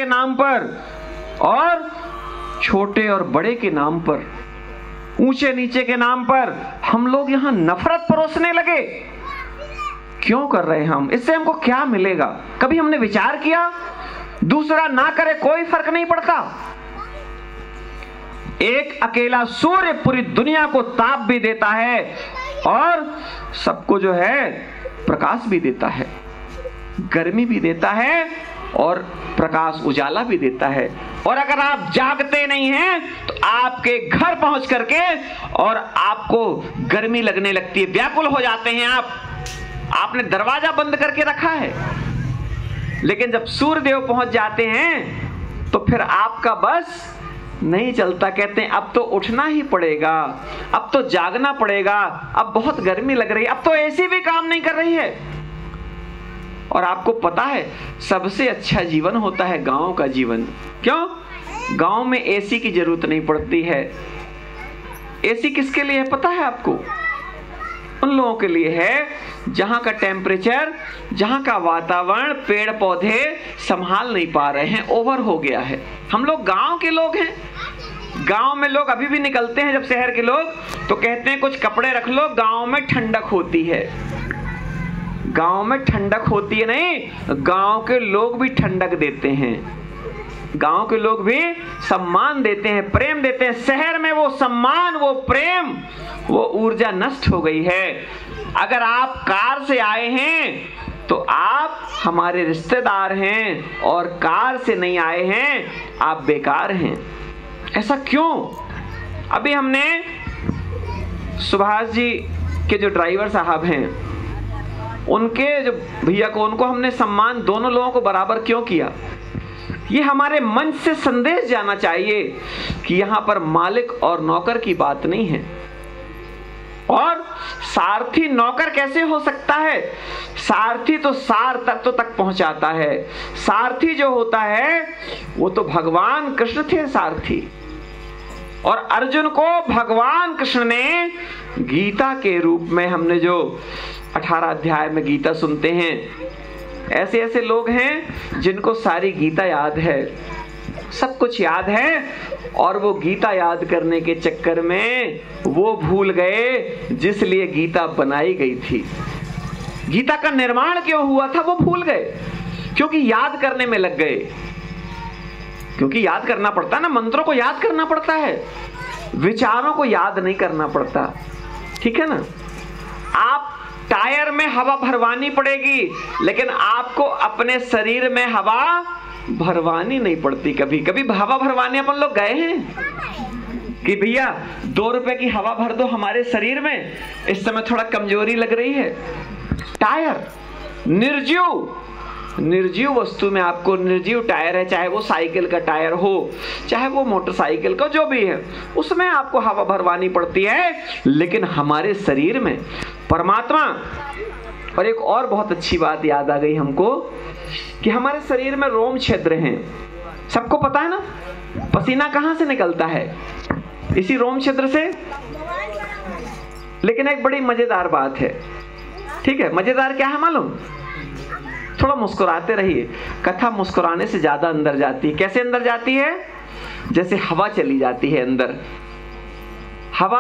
के नाम पर और छोटे और बड़े के नाम पर, ऊंचे नीचे के नाम पर हम लोग यहां नफरत परोसने लगे। क्यों कर रहे हैं हम? इससे हमको क्या मिलेगा? कभी हमने विचार किया? दूसरा ना करे कोई फर्क नहीं पड़ता। एक अकेला सूर्य पूरी दुनिया को ताप भी देता है और सबको जो है प्रकाश भी देता है, गर्मी भी देता है और प्रकाश उजाला भी देता है। और अगर आप जागते नहीं हैं तो आपके घर पहुंच करके और आपको गर्मी लगने लगती है, व्याकुल हो जाते हैं आपने दरवाजा बंद करके रखा है। लेकिन जब सूर्य देव पहुंच जाते हैं तो फिर आपका बस नहीं चलता। कहते हैं अब तो उठना ही पड़ेगा, अब तो जागना पड़ेगा, अब बहुत गर्मी लग रही है, अब तो एसी भी काम नहीं कर रही है। और आपको पता है सबसे अच्छा जीवन होता है गांव का जीवन। क्यों? गांव में एसी की जरूरत नहीं पड़ती है। एसी किसके लिए है पता है आपको? उन लोगों के लिए है जहां का टेम्परेचर, जहां का वातावरण पेड़ पौधे संभाल नहीं पा रहे हैं, ओवर हो गया है। हम लोग गांव के लोग हैं। गांव में लोग अभी भी निकलते हैं, जब शहर के लोग तो कहते हैं कुछ कपड़े रख लो, गांव में ठंडक होती है। गांव में ठंडक होती है नहीं, गांव के लोग भी ठंडक देते हैं, गांव के लोग भी सम्मान देते हैं, प्रेम देते हैं। शहर में वो सम्मान, वो प्रेम, वो ऊर्जा नष्ट हो गई है। अगर आप कार से आए हैं तो आप हमारे रिश्तेदार हैं, और कार से नहीं आए हैं आप बेकार हैं। ऐसा क्यों? अभी हमने सुभाष जी के जो ड्राइवर साहब हैं, उनके जो भैया को, उनको हमने सम्मान दोनों लोगों को बराबर क्यों किया? ये हमारे मन से संदेश जाना चाहिए कि यहां पर मालिक और नौकर की बात नहीं है। और सारथी नौकर कैसे हो सकता है? सारथी तो सार तत्व तक पहुंचाता है। सारथी जो होता है वो तो भगवान कृष्ण थे सारथी, और अर्जुन को भगवान कृष्ण ने गीता के रूप में, हमने जो 18 अध्याय में गीता सुनते हैं, ऐसे ऐसे लोग हैं जिनको सारी गीता याद है, सब कुछ याद है, और वो गीता याद करने के चक्कर में वो भूल गए जिस लिए गीता बनाई गई थी। गीता का निर्माण क्यों हुआ था वो भूल गए, क्योंकि याद करने में लग गए। क्योंकि याद करना पड़ता है ना, मंत्रों को याद करना पड़ता है, विचारों को याद नहीं करना पड़ता। ठीक है ना? आप टायर में हवा भरवानी पड़ेगी, लेकिन आपको अपने शरीर में हवा भरवानी नहीं पड़ती। कभी कभी हवा भरवाने अपन लोग गए हैं कि भैया 2 रुपए की हवा भर दो हमारे शरीर में, इस समय थोड़ा कमजोरी लग रही है। टायर निर्जीव वस्तु में आपको निर्जीव टायर है, चाहे वो साइकिल का टायर हो, चाहे वो मोटरसाइकिल का, जो भी है, उसमें आपको हवा भरवानी पड़ती है। लेकिन हमारे शरीर में परमात्मा, और एक और बहुत अच्छी बात याद आ गई हमको कि हमारे शरीर में रोम छिद्र हैं। सबको पता है ना, पसीना कहां से निकलता है? इसी रोम छिद्र से। लेकिन एक बड़ी मजेदार बात है, ठीक है? मजेदार क्या है मालूम? थोड़ा मुस्कुराते रहिए, कथा मुस्कुराने से ज्यादा अंदर जाती है। कैसे अंदर जाती है? जैसे हवा चली जाती है अंदर। हवा